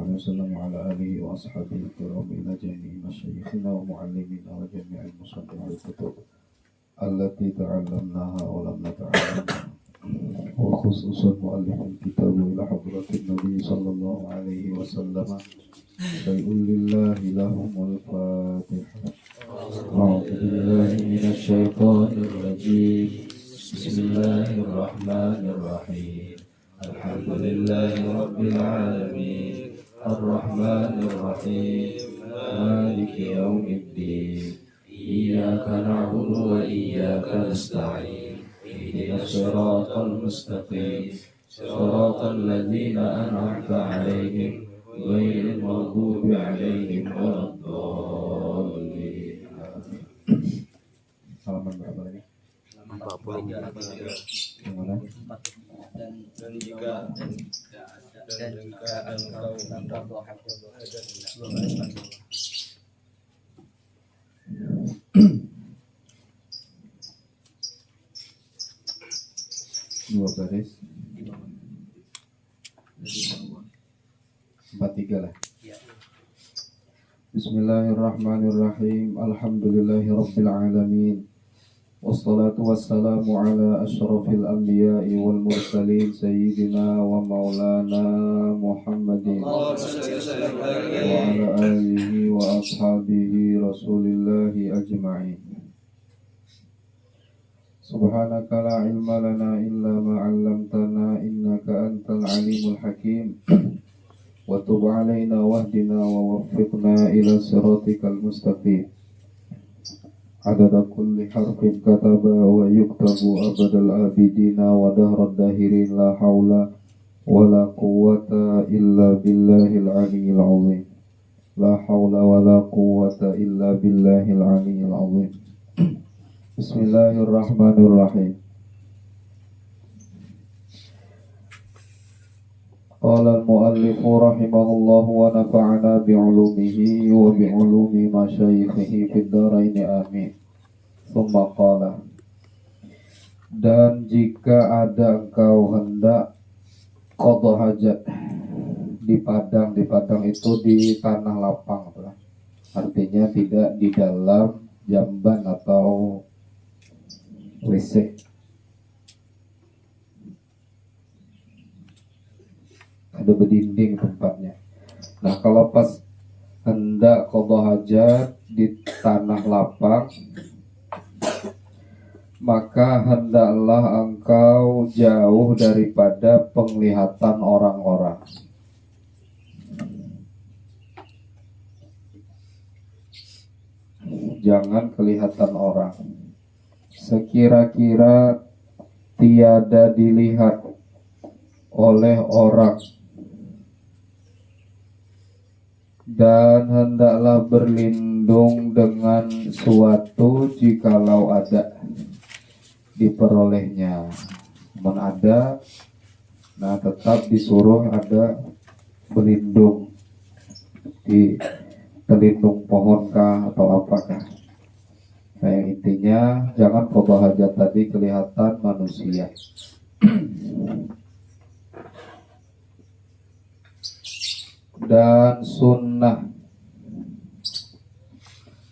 عليه وسلم وعلى آله وأصحابه الكرام إلى جميع مشايخنا ومعلمينا وجميع المصنفين الكتب التي تعلمناها ولم نتعلمها، وخصوصا مؤلف الكتاب إلى حضرة النبي صلى الله عليه وسلم. شيء لله لهم الفاتحة. أعوذ بالله من الشيطان الرجيم. بسم الله الرحمن الرحيم. الحمد لله رب العالمين الرحمن الرحيم مالك يوم الدين إياك نعبد وإياك نستعين اهدنا الصراط المستقيم صراط الذين أنعمت عليهم غير المغضوب عليهم ولا الضالين. Halaman berapa lagi? 40. Yang mana? Dan jika engkau Dua baris 43 lah. Bismillahirrahmanirrahim. Alhamdulillahi rabbil alamin. Wassalatu wassalamu ala asyrafil anbiya'i wal mursalin sayyidina wa maulana Muhammadin wa ala alihi wa ashabihi rasulillahi ajma'in. Subhanaka la ilma lana illa ma 'allamtana innaka antal alimul hakim. Wa tub 'alaina wahdina wa waffiqna ila siratikal mustaqim. Adada kulli harfin kataba wa yuktabu abadal abidina wa dahrad dahirin la hawla wa la quwwata illa billahil aliyyil azim. La hawla wa la quwwata illa billahil aliyyil azim. Bismillahirrahmanirrahim. Qala al-muallifu rahimahullahu wa nafa'ana bi'ulumihi wa bi'ulumi masyayikhihi fid dharaini amin. Tsumma qala, dan jika ada engkau hendak qadha hajat di padang itu di tanah lapang, artinya tidak di dalam jamban atau WC. Ada berdinding tempatnya. Nah, kalau pas hendak qadha hajat di tanah lapang, maka hendaklah engkau jauh daripada penglihatan orang-orang. Jangan kelihatan orang. Sekira-kira tiada dilihat oleh orang, dan hendaklah berlindung dengan suatu jikalau ada diperolehnya. Namun ada, nah tetap disuruh ada berlindung di terlindung pohonkah atau apakah. Nah, yang intinya jangan qadha hajat tadi kelihatan manusia. Dan sunnah,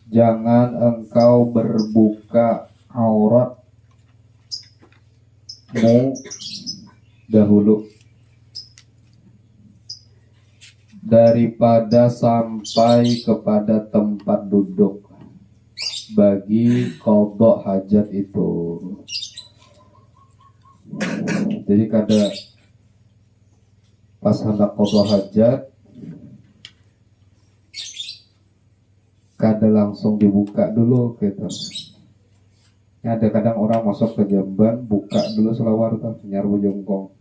jangan engkau berbuka auratmu dahulu daripada sampai kepada tempat duduk bagi qadha hajat itu. Jadi kada pas hendak qadha hajat kada langsung dibuka dulu gitu. Ada kadang orang masuk ke jamban buka dulu selawar tuh nyarbu jongkong.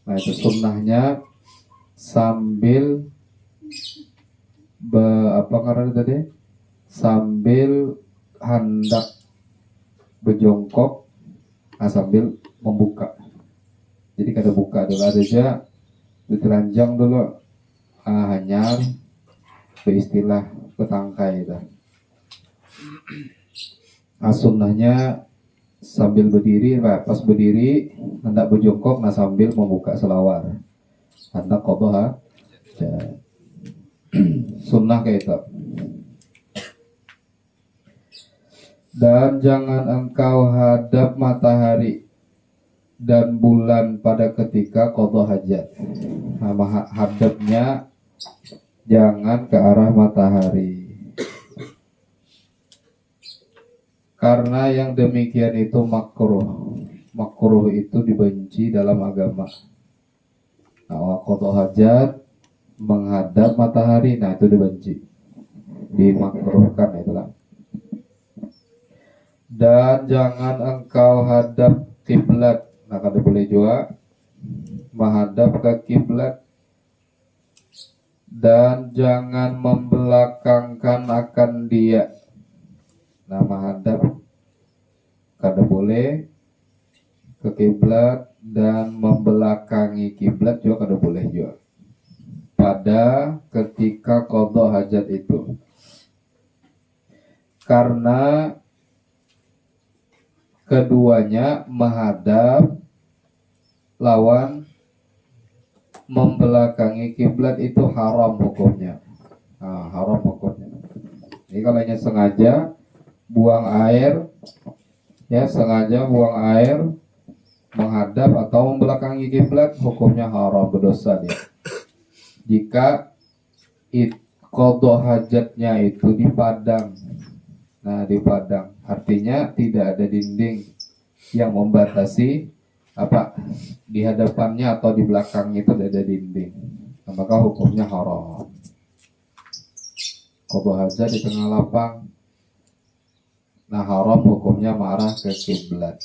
Nah, itu sunnahnya sambil sambil hendak berjongkok, sambil membuka. Jadi kada buka dulu aja, ditelanjang dulu, hanyar beristilah petangkai itu. Sunnahnya sambil berdiri, pas berdiri hendak berjongkok, sambil membuka selawar hendak qadha hajat. sunnah kayak itu. Dan jangan engkau hadap matahari dan bulan pada ketika qada hajat. Nah, hadapnya jangan ke arah matahari. Karena yang demikian itu makruh. Makruh itu dibenci dalam agama. Nah, qada hajat menghadap matahari, nah itu dibenci, dimakruhkan itulah. Dan jangan engkau hadap kiblat, nah kada boleh juga menghadap ke kiblat. Dan jangan membelakangkan akan dia, nah menghadap kada boleh ke kiblat, dan membelakangi kiblat juga kada boleh juga pada ketika qada hajat itu. Karena keduanya menghadap lawan membelakangi kiblat itu haram hukumnya. Nah, haram hukumnya. Ini kalau hanya sengaja buang air, ya sengaja buang air menghadap atau membelakangi kiblat, hukumnya haram, berdosa dia. Jika qada hajatnya itu di padang. Nah, di padang artinya tidak ada dinding yang membatasi di hadapannya atau di belakangnya itu tidak ada dinding. Nah, maka hukumnya haram. Qada hajat di tengah lapang. Nah, haram hukumnya marah ke kiblat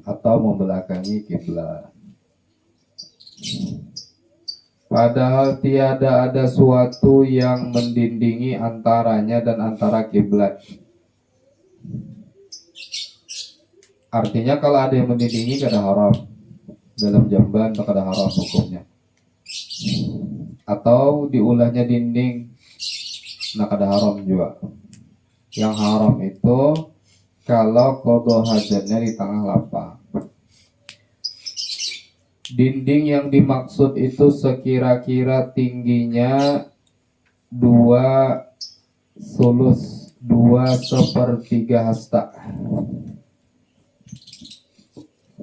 atau membelakangi kiblat. Padahal tiada ada suatu yang mendindingi antaranya dan antara kiblat. Artinya kalau ada yang mendindingi kada haram. Dalam jamban kada haram hukumnya. Atau diulahnya dinding, nah kada haram juga. Yang haram itu kalau qada hajatnya di tengah lapang. Dinding yang dimaksud itu sekira-kira tingginya 2/3 hasta.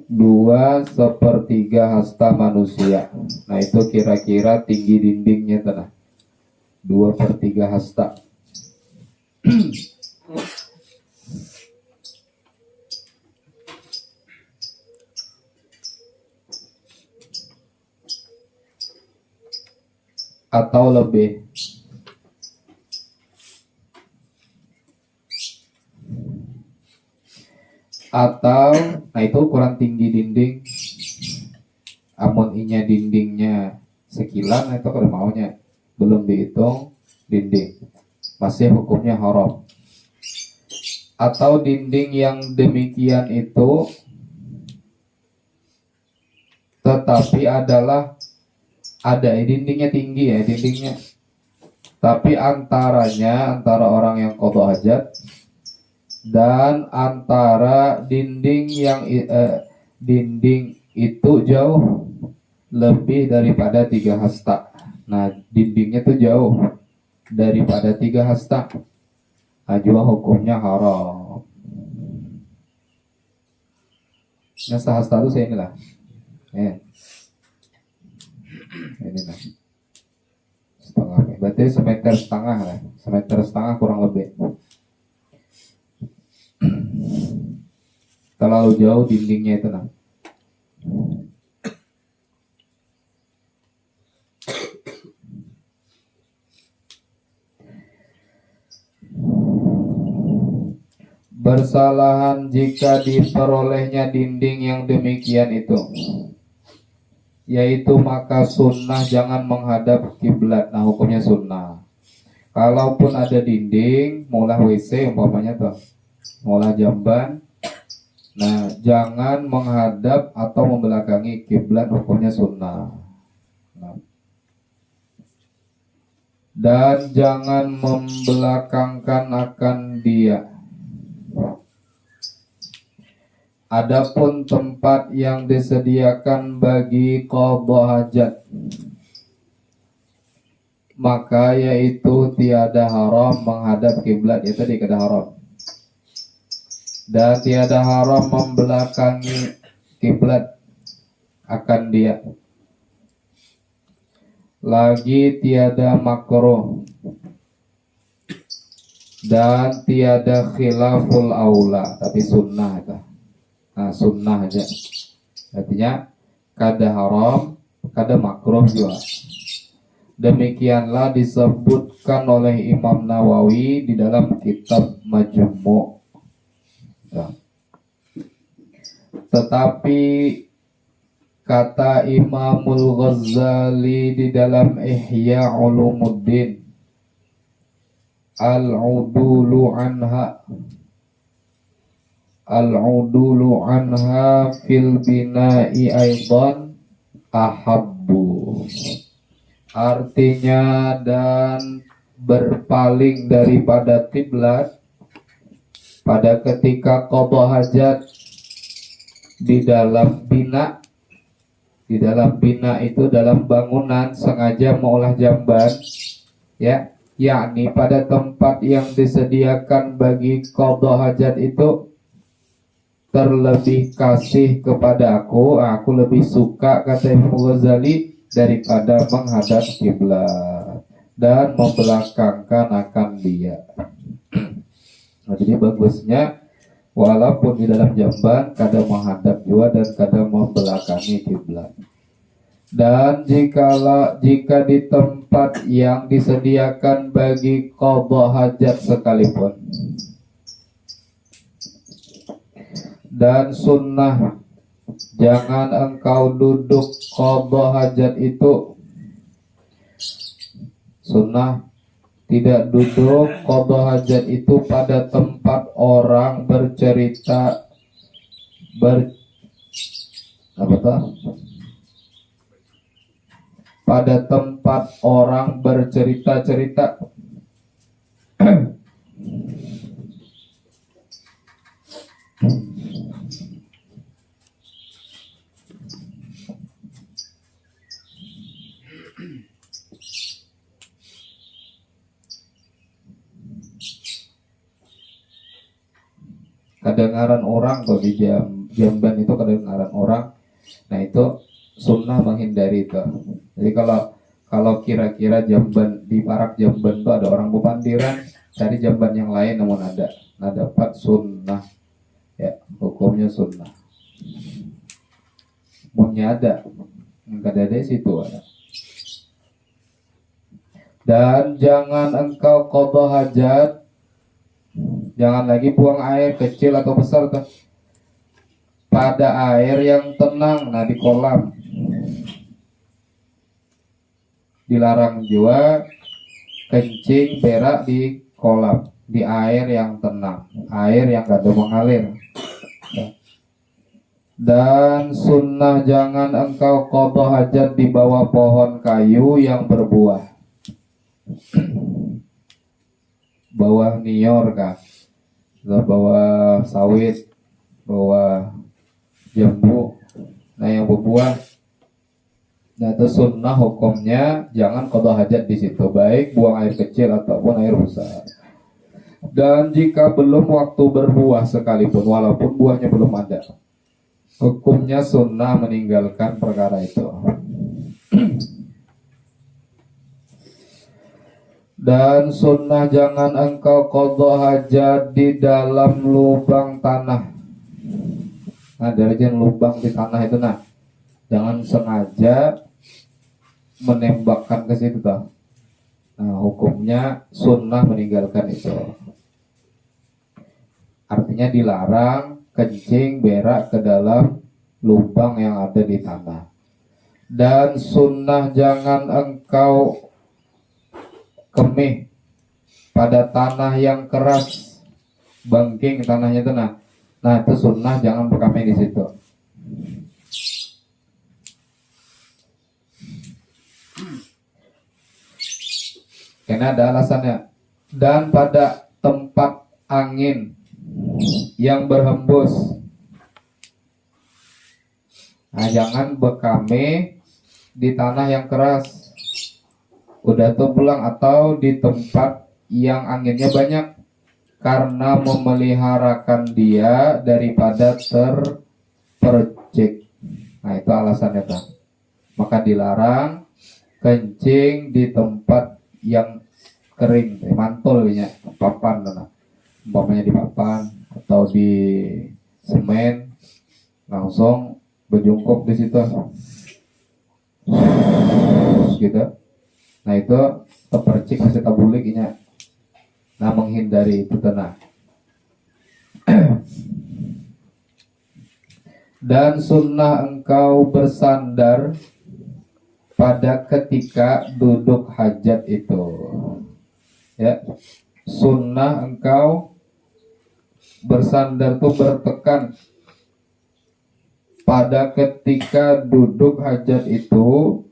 2/3 hasta manusia. Nah itu kira-kira tinggi dindingnya tanah 2/3 hasta. Atau lebih. Atau, nah itu ukuran tinggi dinding. Amun inya dindingnya sekilan, itu kada maunya belum dihitung dinding, masih hukumnya haram. Atau dinding yang demikian itu tetapi ada dindingnya tinggi ya dindingnya, tapi antara orang yang qada hajat dan antara dinding itu jauh lebih daripada 3 hasta. Nah dindingnya tuh jauh daripada 3 hasta, nah juga hukumnya haram. Nah sehasta itu saya inilah ini lah setengah, berarti semeter setengah kurang lebih. Terlalu jauh dindingnya itu nah. Bersalahan jika diperolehnya dinding yang demikian itu, yaitu maka sunnah jangan menghadap kiblat. Nah hukumnya sunnah. Kalaupun ada dinding, maulah WC umpamanya tuh, maulah jamban, nah jangan menghadap atau membelakangi kiblat, hukumnya sunnah. Nah. Dan jangan membelakangkan akan dia. Adapun tempat yang disediakan bagi qada hajat, maka yaitu tiada haram menghadap kiblat, itu di kada haram. Dan tiada haram membelakangi kiblat akan dia. Lagi tiada makruh dan tiada khilaful aula, tapi sunnah itu. Nah, sunnah aja. Artinya kada haram, kada makruh juga. Demikianlah disebutkan oleh Imam Nawawi di dalam kitab Majmu'. Ya. Tetapi kata Imamul Ghazali di dalam Ihya Ulumuddin, al-udulu anha fil bina'i aidan ahabbu. Artinya, dan berpaling daripada kiblat pada ketika qada hajat di dalam bina. Di dalam bina itu dalam bangunan sengaja mengolah jamban, ya, yakni pada tempat yang disediakan bagi qada hajat itu terlebih kasih kepada aku lebih suka, kata Imam Ghazali, daripada menghadap kiblat dan membelakangkan akan dia. Nah, jadi bagusnya walaupun di dalam jamban kadang menghadap juga dan kadang membelakangi kiblat. Dan jika di tempat yang disediakan bagi qada hajat sekalipun. Dan sunnah, jangan engkau duduk qada hajat itu. Sunnah, tidak duduk qada hajat itu pada tempat orang bercerita pada tempat orang bercerita-cerita. Kedengaran orang tuh di jamban itu, kedengaran orang. Nah, itu sunnah menghindari itu. Jadi kalau kira-kira jamban di parak jamban itu ada orang bupandiran, cari jamban yang lain namun ada. Nah, dapat sunnah. Ya, hukumnya sunnah. Punya ada, enggak ada di situ ada. Dan jangan engkau qada hajat, jangan lagi buang air kecil atau besar tuh, pada air yang tenang. Nah, di kolam dilarang juga kencing berak di kolam, di air yang tenang, air yang gak ada mengalir. Dan sunnah jangan engkau qada hajat di bawah pohon kayu yang berbuah. Bawah nior kah, bawah sawit, bawah jambu, nah yang berbuah. Nah, itu sunnah hukumnya jangan qada hajat di situ, baik buang air kecil ataupun air besar. Dan jika belum waktu berbuah sekalipun, walaupun buahnya belum ada, hukumnya sunnah meninggalkan perkara itu. Dan sunnah jangan engkau qada hajat di dalam lubang tanah. Nah, dari lubang di tanah itu, nah, jangan sengaja menembakkan ke situ toh. Nah, hukumnya sunnah meninggalkan itu. Artinya dilarang kencing berak ke dalam lubang yang ada di tanah. Dan sunnah jangan engkau kemih pada tanah yang keras, bangking tanahnya itu, nah itu sunnah jangan berkemih di situ. Karena ada alasannya. Dan pada tempat angin yang berhembus, nah jangan berkemih di tanah yang keras. udah tuh pulang, atau di tempat yang anginnya banyak, karena memeliharakan dia daripada terpercik. Nah itu alasannya kan. Maka dilarang kencing di tempat yang kering, mantul ya, papan, nah. Umpamanya di papan atau di semen, langsung berjungkuk di situ, gitu. Nah itu terpercik masih tabuliknya. Nah menghindari itu tenang. Dan sunnah engkau bersandar pada ketika duduk hajat itu, ya. Sunnah engkau bersandar tuh bertekan pada ketika duduk hajat itu,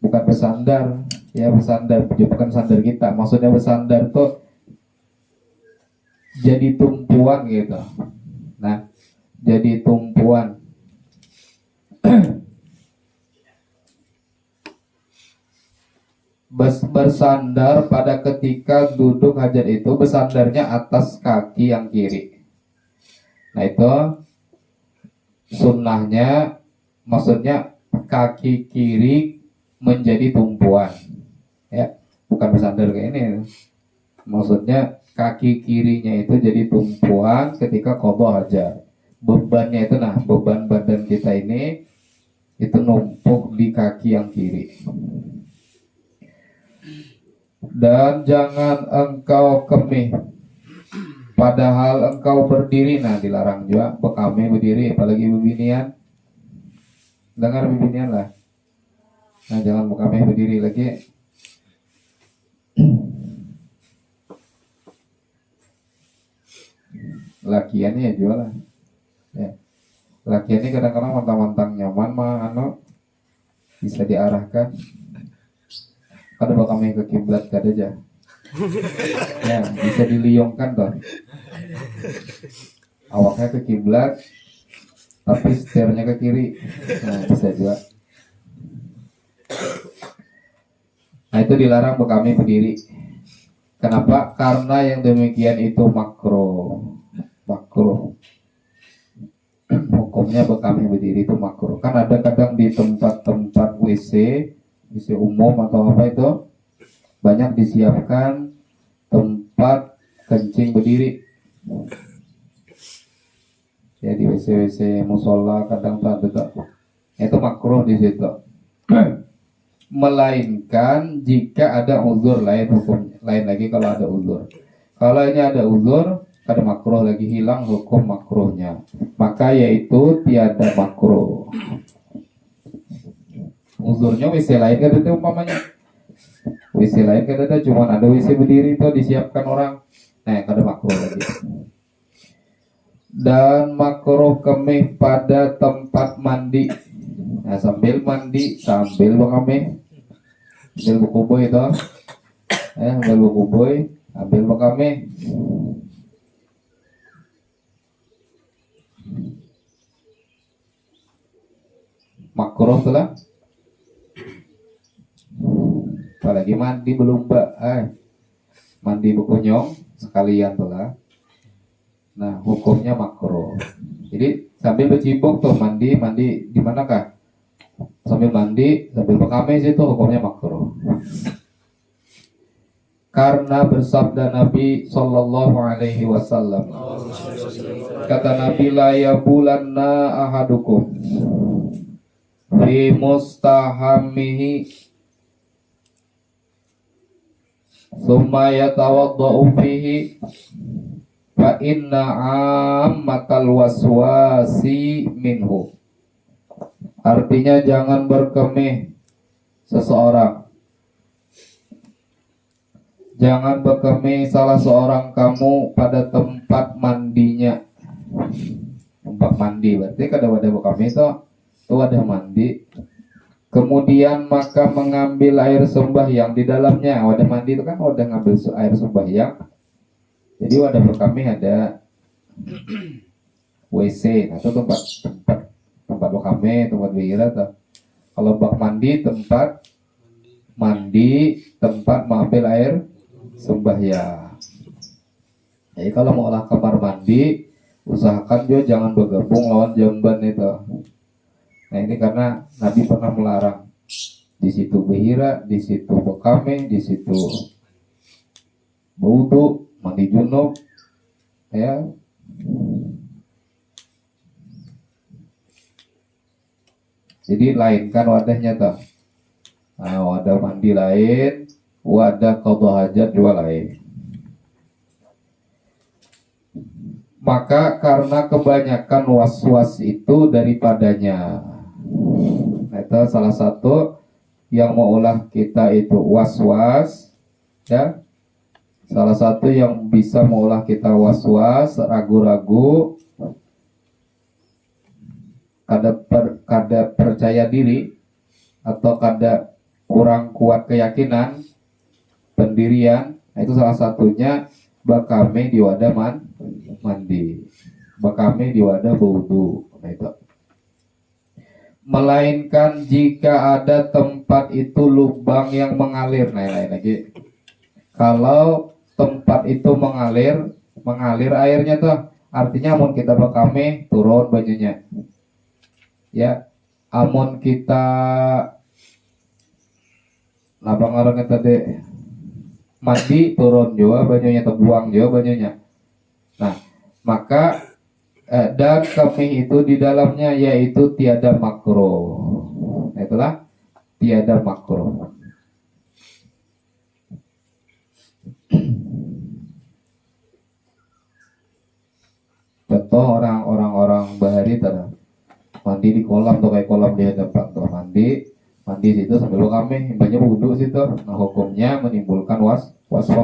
bukan bersandar, ya. Bersandar bukan sandar kita, maksudnya bersandar tuh jadi tumpuan gitu. Nah jadi tumpuan. Bersandar pada ketika duduk hajat itu, bersandarnya atas kaki yang kiri. Nah itu sunnahnya, maksudnya kaki kiri menjadi tumpuan, ya, bukan bersandar kayak ini. Maksudnya kaki kirinya itu jadi tumpuan ketika qadha hajat. Bebannya itu, nah beban badan kita ini itu numpuk di kaki yang kiri. Dan jangan engkau kemih padahal engkau berdiri. Nah dilarang juga bekame berdiri, apalagi bebinian. Dengar bebinian lah. Nah jangan bekame berdiri lagi. Lakiannya ya jualan. Ya. Lakiannya kadang-kadang mantang-mantang nyaman mah bisa diarahkan. Kada bakal ke kiblat kada aja. Ya, bisa diliungkan toh. Awaknya ke kiblat tapi setirnya ke kiri. Nah, bisa juga. Nah, itu dilarang bekami berdiri. Kenapa? Karena yang demikian itu makruh. Makruh. Hukumnya bekami berdiri itu makruh. Kan ada kadang di tempat-tempat WC umum atau apa itu banyak disiapkan tempat kencing berdiri, ya di WC musola kadang tak ada, itu makruh di situ. Melainkan jika ada uzur lain, hukum lain lagi. Kalau ada uzur, kalau ini ada uzur, kada makruh lagi, hilang hukum makruhnya, maka yaitu tiada makruh. Uzurnya WC lain kan itu umpamanya WC lain kan ada, cuma ada WC berdiri itu disiapkan orang. Nah kada makruh lagi. Dan makruh kemih pada tempat mandi. Nah sambil mandi sambil bekame, sambil bukuboy itu, sambil bukuboy sambil bekame. Makruh tu lah. Apalagi mandi belumba, mandi bekunyong sekalian tuh lah. Nah hukumnya makruh. Jadi sambil bercibuk tuh mandi di manakah? Sambil mandi sambil bekame situ hukumnya makruh. Karena bersabda Nabi Sallallahu Alaihi Wasallam, kata Nabi, la yabulanna ahadukum fi mustahamihi summa yatawaddau fihi fa inna ammatal waswasi minhu. Artinya jangan berkemih seseorang, jangan berkemih salah seorang kamu pada tempat mandinya. Tempat mandi berarti kada wadah berkemih itu wadah mandi. Kemudian maka mengambil air sembahyang di dalamnya. Wadah mandi itu kan wadah ngambil air sembahyang. Jadi wadah berkami ada WC, atau tempat berkami, tempat biira. Kalau bak mandi tempat mandi tempat mengambil air sembahyang. Jadi kalau mau olah kamar mandi, usahakan juga jangan bergabung lawan jamban itu. Nah ini karena Nabi pernah melarang. Di situ behira, di situ bekame, di situ berwudu, mandi junub, ya. Jadi lain kan wadahnya tuh. Nah, wadah mandi lain, wadah qadha hajat juga lain. Maka karena kebanyakan was-was itu daripadanya. Nah, itu salah satu yang maulah kita itu was-was, ya. Salah satu yang bisa maulah kita was-was, ragu-ragu, kada percaya diri atau kada kurang kuat keyakinan pendirian. Nah, itu salah satunya bakame di wadah mandi, bakame di wadah berwudu. Nah, itu. Melainkan jika ada tempat itu lubang yang mengalir. Nah, lain lagi. Kalau tempat itu mengalir airnya tuh, artinya amun kita bakame turun banyunya. Ya, amun kita labang orangnya tadi mandi turun juga banyunya, terbuang juga banyunya. Nah, maka dan kemih itu di dalamnya yaitu tiada makruh. Itulah tiada makruh. Contoh orang bahari tadi mandi di kolam tuh, kayak kolam di hadapan tuh mandi situ sambil kami banyak wudhu situ. Nah, hukumnya menimbulkan was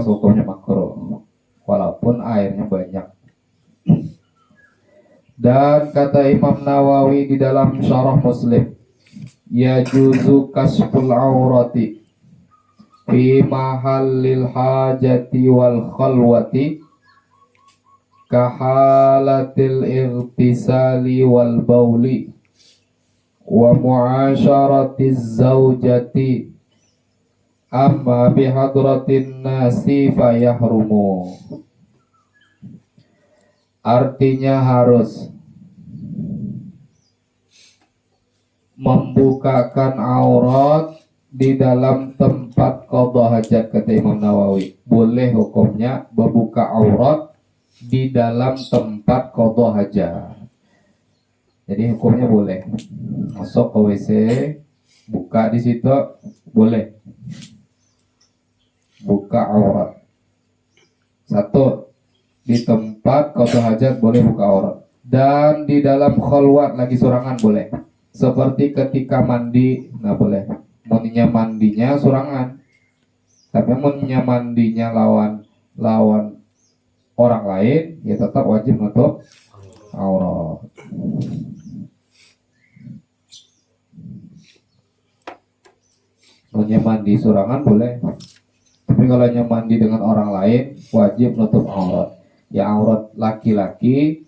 hukumnya makruh walaupun airnya banyak. Dan kata Imam Nawawi di dalam Syarah Muslim, yajuzu kasful aurati fi mahallil hajati wal khalwati kahalatil irtisali wal bauli wa mu'asyaratiz zaujati, amma bihadratin nasi fayahrumu. Artinya harus membukakan aurat di dalam tempat qadha hajat, kata Imam Nawawi. Boleh hukumnya membuka aurat di dalam tempat qadha hajat. Jadi hukumnya boleh. Masuk ke WC, buka di situ, boleh. Buka aurat. Satu, di tempat qadha hajat boleh buka aurat. Dan di dalam khalwat lagi surangan boleh. Seperti ketika mandi, nggak boleh. Mandinya surangan. Tapi mandinya lawan orang lain, ya tetap wajib nutup aurat. Mandi surangan boleh, tapi kalau mandi dengan orang lain wajib nutup aurat. Ya aurat laki-laki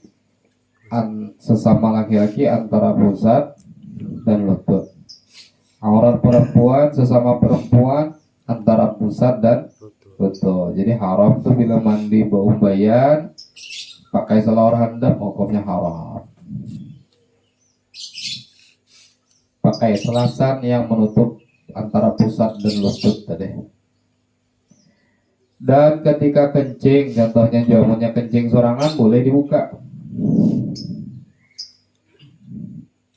sesama laki-laki antara pusat dan lutut. Aurat perempuan sesama perempuan antara pusat dan lutut. Jadi haram tuh bila mandi beumbayan pakai selawar handap, hukumnya haram. Pakai selasan yang menutup antara pusat dan lutut tadi. Dan ketika kencing, contohnya jamunya kencing sorangan boleh dibuka.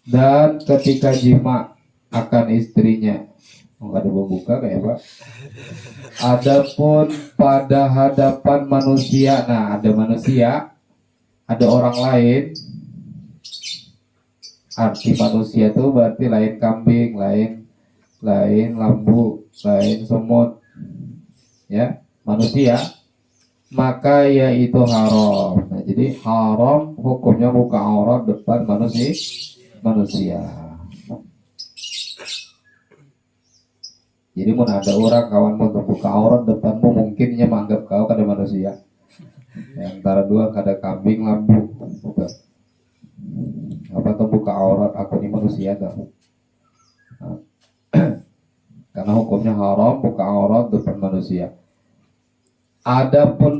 Dan ketika jima akan istrinya, nggak ada buka kayak apa. Adapun pada hadapan manusia, nah ada manusia, ada orang lain. Arti manusia itu berarti lain kambing, lain lambu, lain semut, ya manusia, maka yaitu haram. Nah, jadi haram hukumnya buka aurat depan manusia. Jadi mau ada orang kawan mau buka aurat depanmu, mungkinnya menganggap kau kada manusia. Antara dua kada kambing lambu, gitu. Apa tuh buka aurat aku ini manusia tuh. karena hukumnya haram buka aurat depan manusia. Adapun